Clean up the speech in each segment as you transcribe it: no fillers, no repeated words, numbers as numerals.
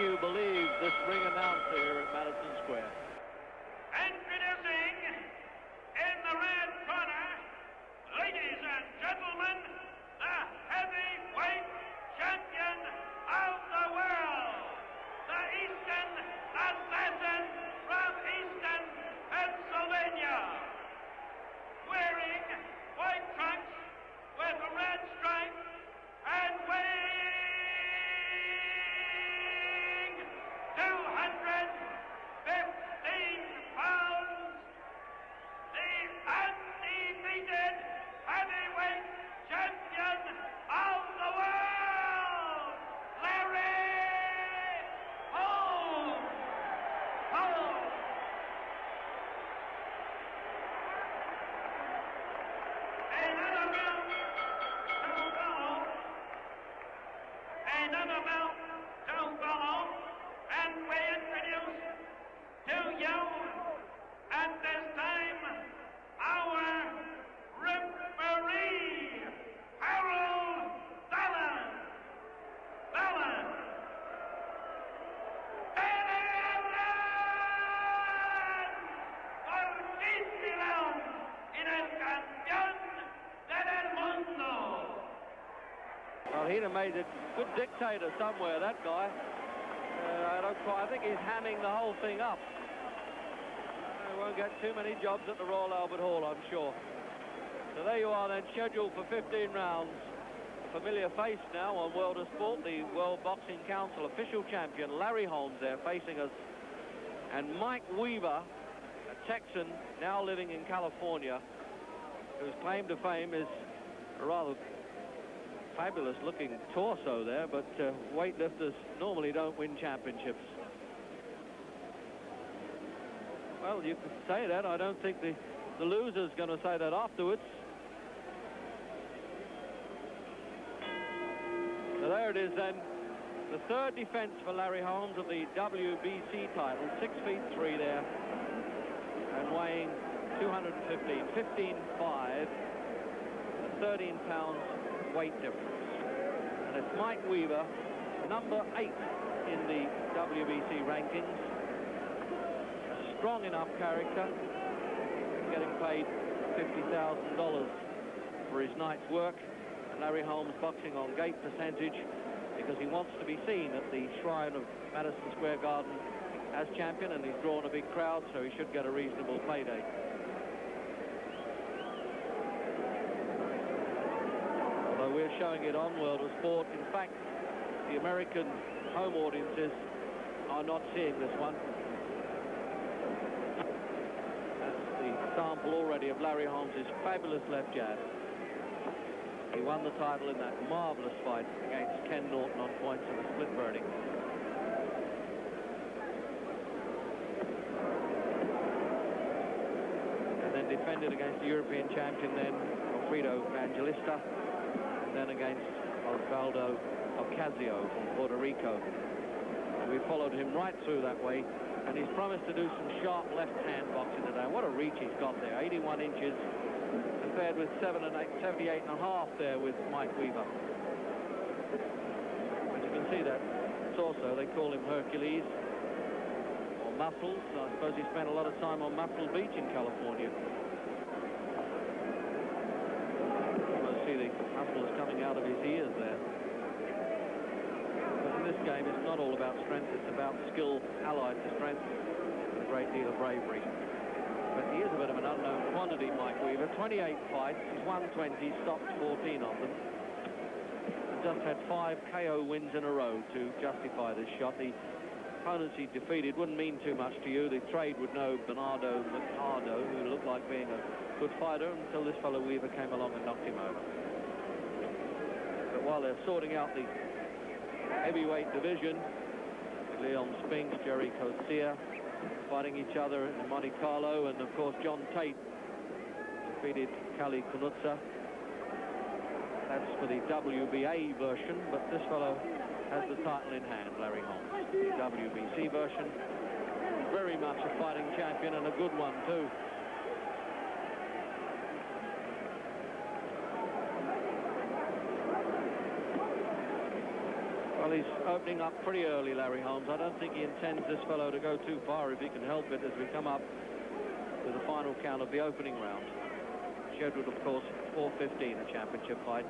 you believe this ring announcer here at Madison Square? Introducing in the red corner, ladies and gentlemen, the heavyweight champion of the world, the Eastern Assassin from Eastern Pennsylvania, wearing white trunks with a red stripe and weighing 215 pounds, the undefeated heavyweight champion of the world, Larry Holmes. Another bout to follow, and we introduce to you at this time our referee, Harold Ballard. Well, he'd have made a good dictator somewhere, that guy. I think he's hamming the whole thing up. He won't get too many jobs at the Royal Albert Hall, I'm sure. So there you are then, scheduled for 15 rounds. Familiar face now on World of Sport, the World Boxing Council official champion, Larry Holmes there facing us. And Mike Weaver, a Texan now living in California, whose claim to fame is a rather fabulous looking torso there, but weightlifters normally don't win championships. Well, you could say that. I don't think the loser's going to say that afterwards. So there it is then, the third defense for Larry Holmes of the WBC title, 6'3" there, and weighing 215, 15.5, 13 pounds weight difference. And it's Mike Weaver, number 8 in the WBC rankings. A strong enough character, getting paid $50,000 for his night's work. And Larry Holmes boxing on gate percentage because he wants to be seen at the shrine of Madison Square Garden as champion, and he's drawn a big crowd, so he should get a reasonable payday. Although we're showing it on World of Sport, in fact, the American home audiences are not seeing this one. That's the sample already of Larry Holmes' fabulous left jab. He won the title in that marvelous fight against Ken Norton on points of a split verdict. And then defended against the European champion then, Alfredo Evangelista, and then against Osvaldo Ocasio from Puerto Rico. And we followed him right through that way, and he's promised to do some sharp left-hand boxing today. What a reach he's got there, 81 inches. Compared with 78.5 there with Mike Weaver. As you can see that torso, they call him Hercules, or Muscles. I suppose he spent a lot of time on Muscle Beach in California. You must see the muscles coming out of his ears there. But in this game, it's not all about strength, it's about skill allied to strength and a great deal of bravery. But he is a bit of an unknown quantity, Mike Weaver. 28 fights, he's won 20, stopped 14 of them. And just had 5 KO wins in a row to justify this shot. The opponents he defeated wouldn't mean too much to you. The trade would know Bernardo Mercado, who looked like being a good fighter, until this fellow Weaver came along and knocked him over. But while they're sorting out the heavyweight division, Leon Spinks, Jerry Coetzee, fighting each other in Monte Carlo, and of course John Tate defeated Kali Kunutsa. That's for the WBA version, but this fellow has the title in hand, Larry Holmes. The WBC version, very much a fighting champion, and a good one too. Well, Well, he's opening up pretty early, Larry Holmes. I don't think he intends this fellow to go too far if he can help it as we come up to the final count of the opening round. Scheduled, of course, 4:15, a championship fight.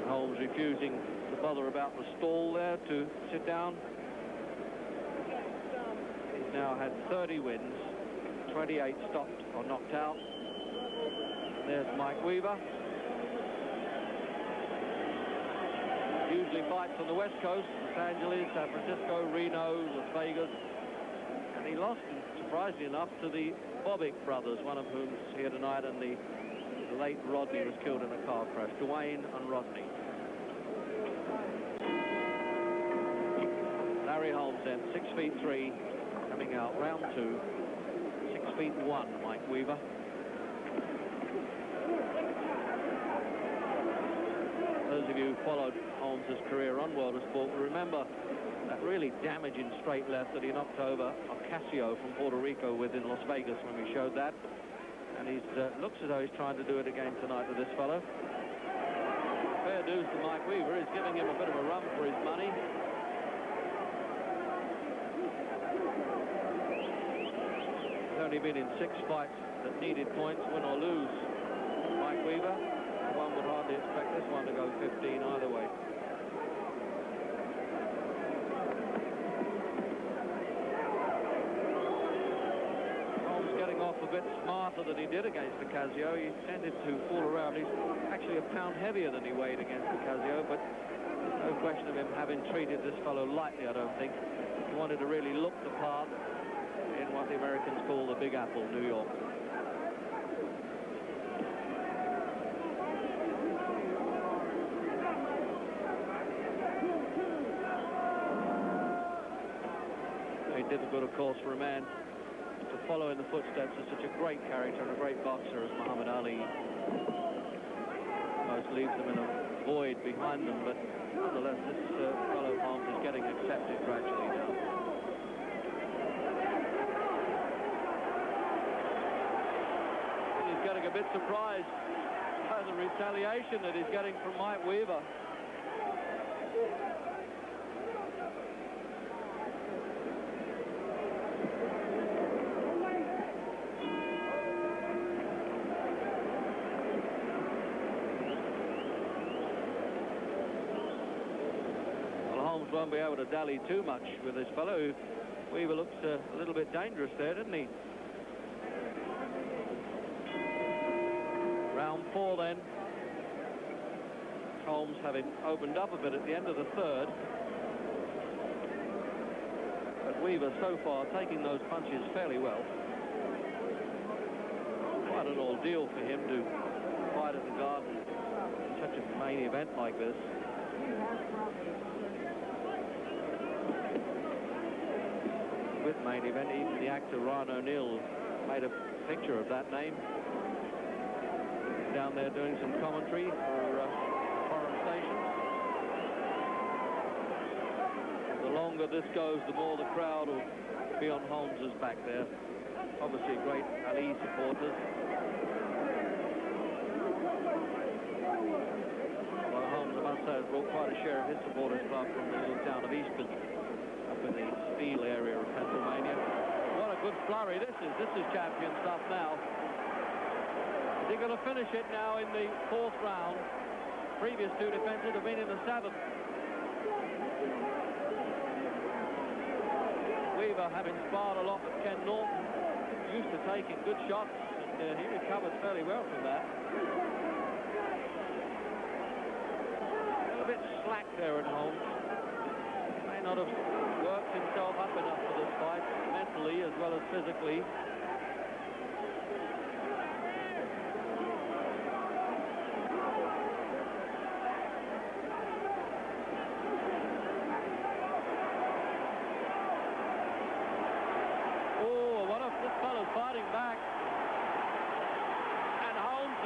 Holmes refusing to bother about the stall there to sit down. He's now had 30 wins, 28 stopped or knocked out. And there's Mike Weaver. Usually fights on the West Coast, Los Angeles, San Francisco, Reno, Las Vegas. And he lost, surprisingly enough, to the Bobbitt brothers, one of whom's here tonight, and the late Rodney was killed in a car crash. Dwayne and Rodney. Larry Holmes then, 6'3", coming out round 2. 6'1", Mike Weaver. Those of you who followed Holmes' career on World of Sport will remember that really damaging straight left that he knocked over Ocasio from Puerto Rico with in Las Vegas when we showed that. And he looks as though he's trying to do it again tonight with this fellow. Fair dues to Mike Weaver. He's giving him a bit of a run for his money. He's only been in 6 fights that needed points, win or lose. Mike Weaver. One would hardly expect this one to go 15 either way. Off a bit smarter than he did against Ocasio. He tended to fool around. He's actually a pound heavier than he weighed against Ocasio, but there's no question of him having treated this fellow lightly, I don't think. He wanted to really look the part in what the Americans call the Big Apple, New York. Very difficult, of course, for a man to follow in the footsteps of such a great character and a great boxer as Muhammad Ali. Most leaves them in a void behind them, but nonetheless, this fellow Holmes is getting accepted gradually now. He's getting a bit surprised by the retaliation that he's getting from Mike Weaver. Won't be able to dally too much with this fellow. Weaver looks a little bit dangerous there, didn't he? Round 4 then. Holmes having opened up a bit at the end of the 3rd. But Weaver so far taking those punches fairly well. Quite an ordeal for him to fight at the Garden in such a main event like this. With main event, even the actor Ryan O'Neill made a picture of that name. Down there doing some commentary for foreign stations. The longer this goes, the more the crowd will be on Holmes's back there. Obviously great Ali supporters. Well, Holmes, I must say, has brought quite a share of his supporters club from the little town of Easton, up in the Steel area of Pennsylvania. What a good flurry this is. This is champion stuff now. Is he going to finish it now in the 4th round? Previous 2 defenses have been in the 7th. Weaver, having sparred a lot with Ken Norton, used to taking good shots, and he recovered fairly well from that. A bit slack there at Holmes. May not have worked himself up enough for this fight, mentally as well as physically. Oh, what if this fellow's fighting back? And Holmes,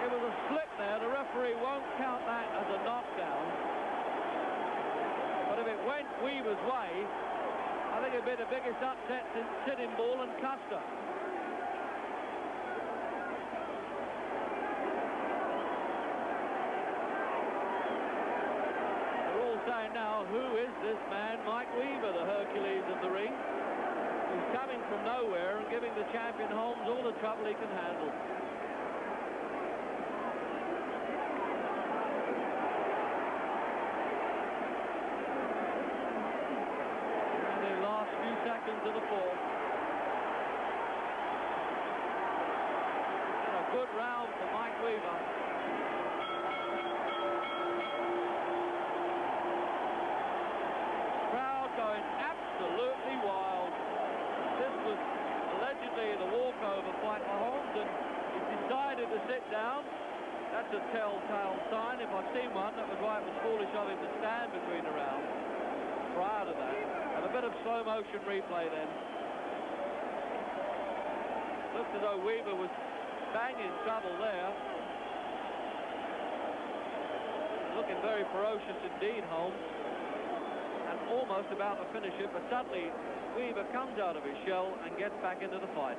it was a slip there. The referee won't count that as a knockdown. But if it went Weaver's way, I think it'd be the biggest upset since Sitting Bull and Custer. They're all saying now, who is this man, Mike Weaver, the Hercules of the ring? He's coming from nowhere and giving the champion Holmes all the trouble he can handle. Seconds of the fourth. And a good round for Mike Weaver. Crowd going absolutely wild. This was allegedly the walkover fight for Holmes, and he decided to sit down. That's a telltale sign. If I've seen one, that was why it was foolish of him to stand between the rounds. Prior to that, and a bit of slow motion replay then. Looked as though Weaver was banging trouble there. Looking very ferocious indeed, Holmes, and almost about to finish it, but suddenly Weaver comes out of his shell and gets back into the fight.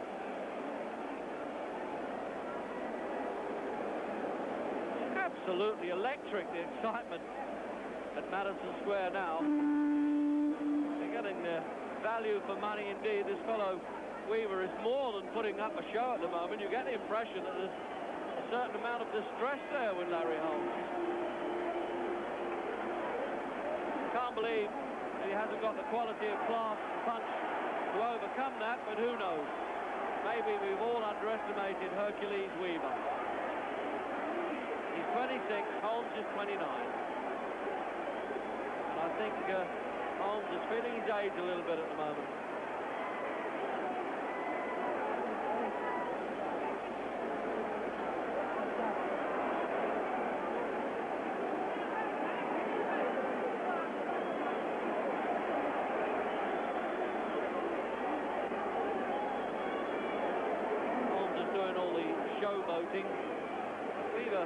Absolutely electric, the excitement at Madison Square now. Getting the value for money indeed. This fellow Weaver is more than putting up a show at the moment. You get the impression that there's a certain amount of distress there with Larry Holmes. Can't believe that he hasn't got the quality of class and punch to overcome that, but who knows? Maybe we've all underestimated Hercules Weaver. He's 26, Holmes is 29. And I think Holmes is feeling his age a little bit at the moment. Holmes is doing all the showboating. Weaver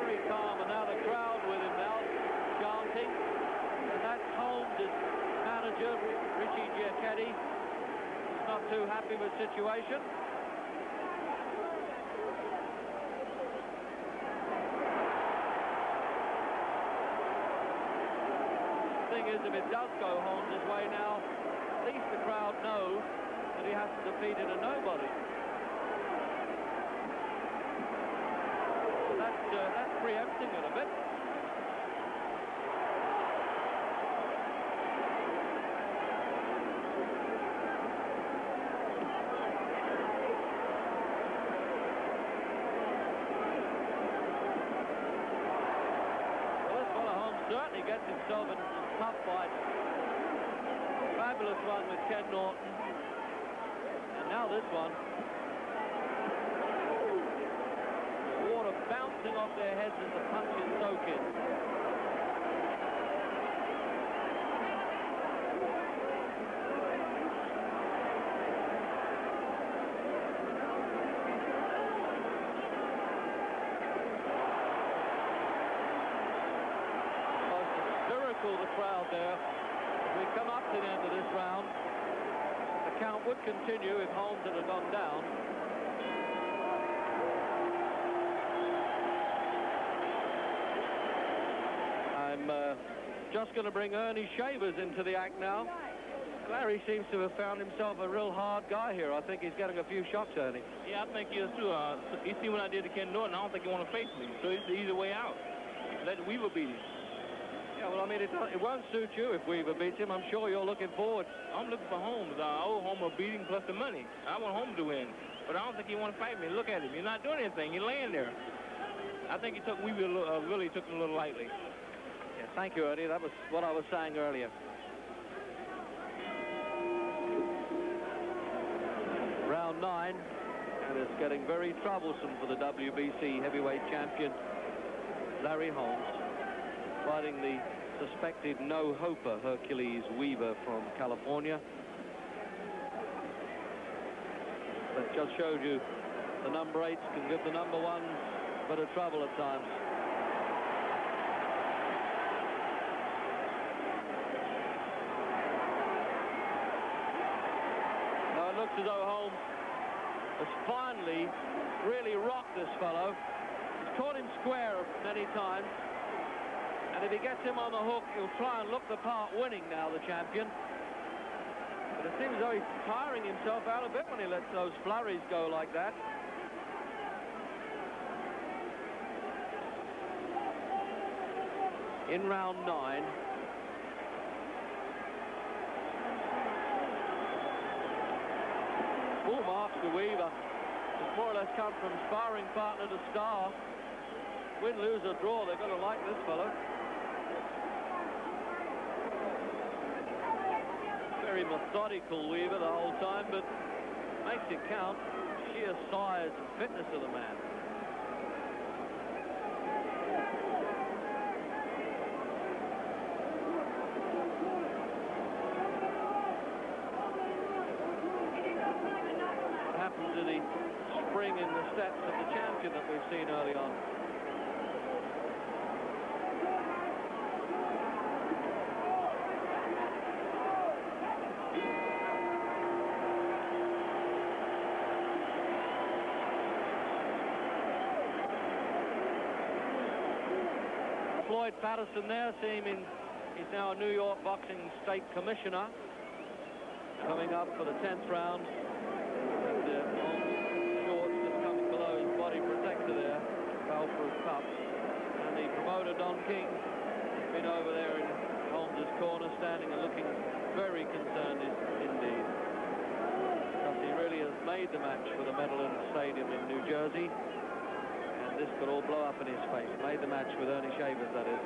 very calm, and now the crowd with him now, chanting. And that's Holmes' manager, Richie Giacchetti. He's not too happy with the situation. The thing is, if it does go Holmes' way now, at least the crowd know that he hasn't defeated a nobody. So that's preempting it a bit. Certainly gets himself in some tough fights. Fabulous one with Ken Norton. And now this one. The water bouncing off their heads as the punches soak in. The crowd there. As we come up to the end of this round, the count would continue if Holmes had gone down. I'm just going to bring Ernie Shavers into the act now. Larry seems to have found himself a real hard guy here. I think he's getting a few shots, Ernie. Yeah, I think he is too. You see what I did to Ken Norton, I don't think he want to face me. So it's the easy way out. Let Weaver beat him. Yeah, well, I mean, it won't suit you if Weaver beats him. I'm sure you're looking forward. I'm looking for Holmes. I owe Holmes a beating plus the money. I want Holmes to win. But I don't think he want to fight me. Look at him. He's not doing anything. He's laying there. I think he took Weaver really took him a little lightly. Yeah, thank you, Ernie. That was what I was saying earlier. Round 9, and it's getting very troublesome for the WBC heavyweight champion, Larry Holmes, fighting the suspected no-hoper Hercules Weaver from California. That just showed you the number 8s can give the number 1s a bit of trouble at times. as though Holmes has finally really rocked this fellow. He's caught him square many times, and if he gets him on the hook, he'll try and look the part winning now, the champion. But it seems as though he's tiring himself out a bit when he lets those flurries go like that. In round 9. Full marks to Weaver. It's more or less come from sparring partner to star. Win, lose or draw, they're going to like this fellow. Very methodical, Weaver, the whole time, but makes it count. Sheer size and fitness of the man. What happened to the spring in the steps of the champion that we've seen early on? Madison there, see him in, he's now a New York Boxing State Commissioner, coming up for the 10th round. And shorts just coming below his body protector there, Valproof Cup. And the promoter, Don King, has been over there in Holmes' corner, standing and looking very concerned indeed. Because he really has made the match for the Medellin Stadium in New Jersey. This could all blow up in his face. Made the match with Ernie Shavers, that is.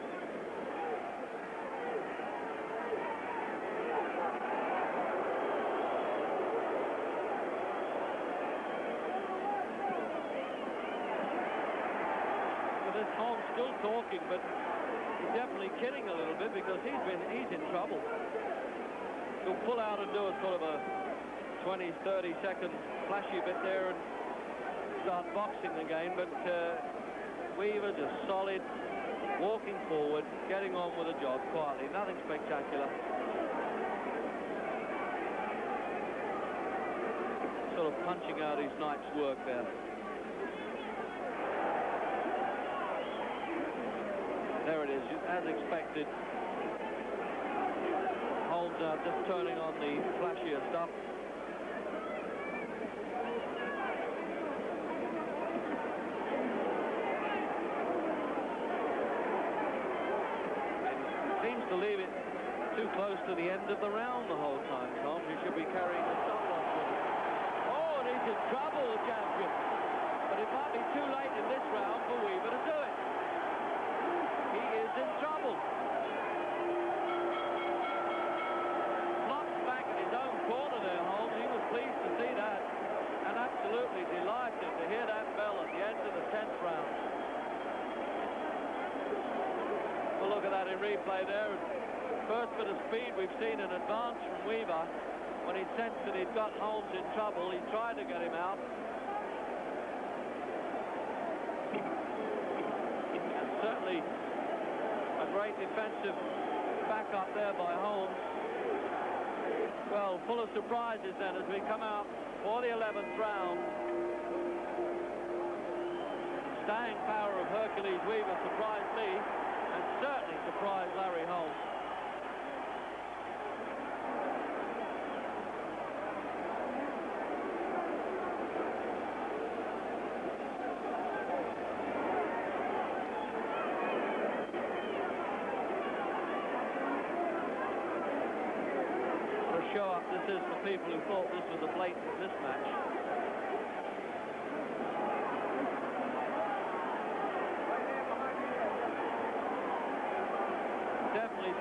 So this Holmes still talking, but he's definitely kidding a little bit because he's in trouble. He'll pull out and do a sort of a 20, 30 second flashy bit there and start boxing again, but Weaver just solid, walking forward, getting on with the job quietly, nothing spectacular. Sort of punching out his night's work there. There it is, as expected. Holmes just turning on the flashier stuff. To leave it too close to the end of the round the whole time, Holmes. He should be carrying the stopwatch with him. Oh, and he's in trouble, the champion. But it might be too late in this round for Weaver to do it. He is in trouble. Knocked back in his own corner there, Holmes. He was pleased to see that. And absolutely delighted to hear that bell at the end of the 10th round. Well, look at that in replay there. First bit of speed we've seen an advance from Weaver. When he sensed that he'd got Holmes in trouble, he tried to get him out. And certainly a great defensive backup there by Holmes. Well, full of surprises then as we come out for the 11th round. Staying power of Hercules Weaver surprised me. And certainly surprised Larry Holmes. For a show-up this is for people who thought this was a blatant mismatch.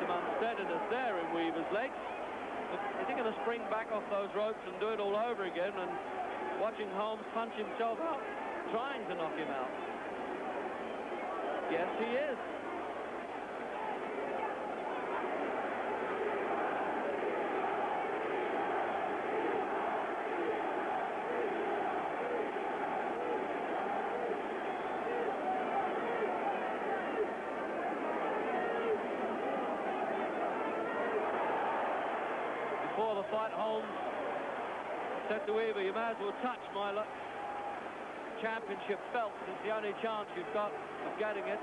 Some unsteadiness there in Weaver's legs. Is he going to spring back off those ropes and do it all over again? And watching Holmes punch himself out, trying to knock him out. Yes, he is. Before the fight, Holmes Said to Weaver, you may as well touch my championship belt. It's the only chance you've got of getting it.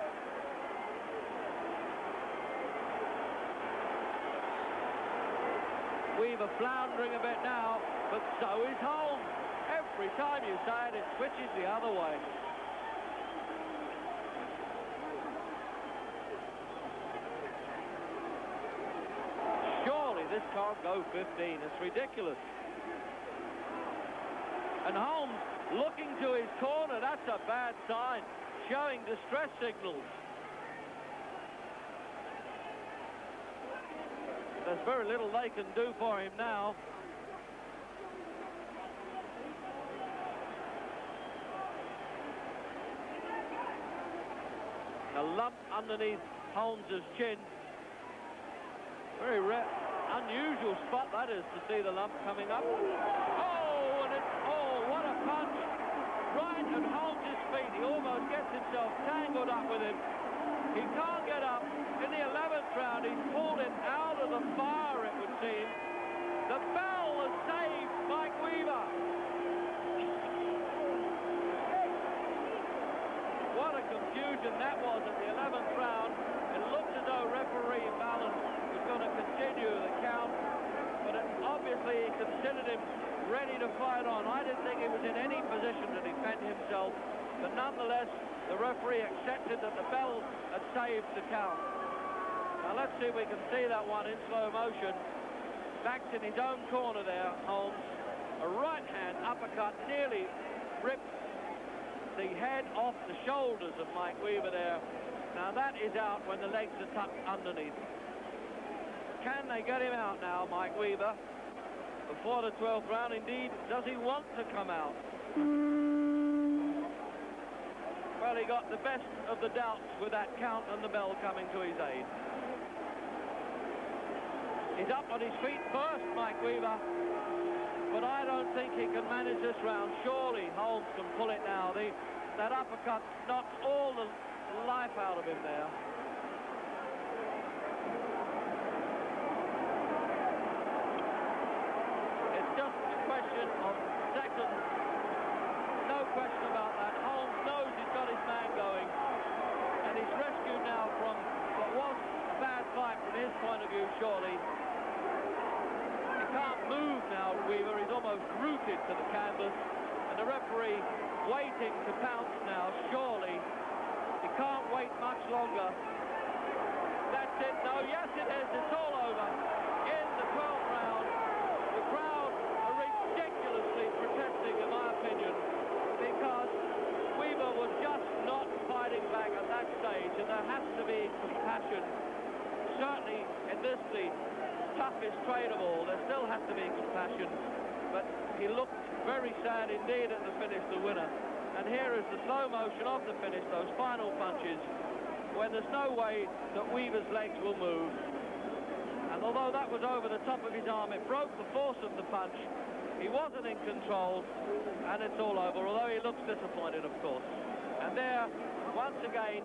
Weaver floundering a bit now, but so is Holmes. Every time you say it, it switches the other way. Surely this can't go 15. It's ridiculous. And Holmes looking to his corner. That's a bad sign, showing distress signals. There's very little they can do for him now. A lump underneath Holmes's chin. Very rare, unusual spot that is to see the lump coming up. Oh, and it's, oh, what a punch. Right at Holmes's feet. He almost gets himself tangled up with him. He can't get up. In the 11th round, he's pulled it out of the fire, it would seem. The bell has saved Mike Weaver. What a confusion that was at the 11th round. It looked as though referee Madison was going to continue the count, but obviously he considered him ready to fight on. I didn't think he was in any position to defend himself, but nonetheless, the referee accepted that the bell had saved the count. Now let's see if we can see that one in slow motion. Backed in his own corner there, Holmes. A right hand uppercut nearly ripped the head off the shoulders of Mike Weaver there. Now that is out when the legs are tucked underneath. Can they get him out now, Mike Weaver, before the 12th round? Indeed, does he want to come out? Well, he got the best of the doubts with that count and the bell coming to his aid. He's up on his feet first, Mike Weaver, but I don't think he can manage this round. Surely Holmes can pull it now. That uppercut knocks all the life out of him there. It's just a question of seconds. No question about that. Holmes knows he's got his man going, and he's rescued now from what was a bad fight from his point of view, surely. He can't move now, Weaver. He's almost rooted to the canvas, and the referee waiting to pounce now, surely. He can't wait much longer. That's it. No, yes it is. It's all over. In the 12th round, the crowd are ridiculously protesting, in my opinion, because Weaver was just not fighting back at that stage, and there has to be compassion. Certainly in this, the toughest trade of all, there still has to be compassion, but he looked very sad indeed at the finish, the winner. And here is the slow motion of the finish, those final punches, when there's no way that Weaver's legs will move. And although that was over the top of his arm, it broke the force of the punch. He wasn't in control, and it's all over, although he looks disappointed, of course. And there, once again,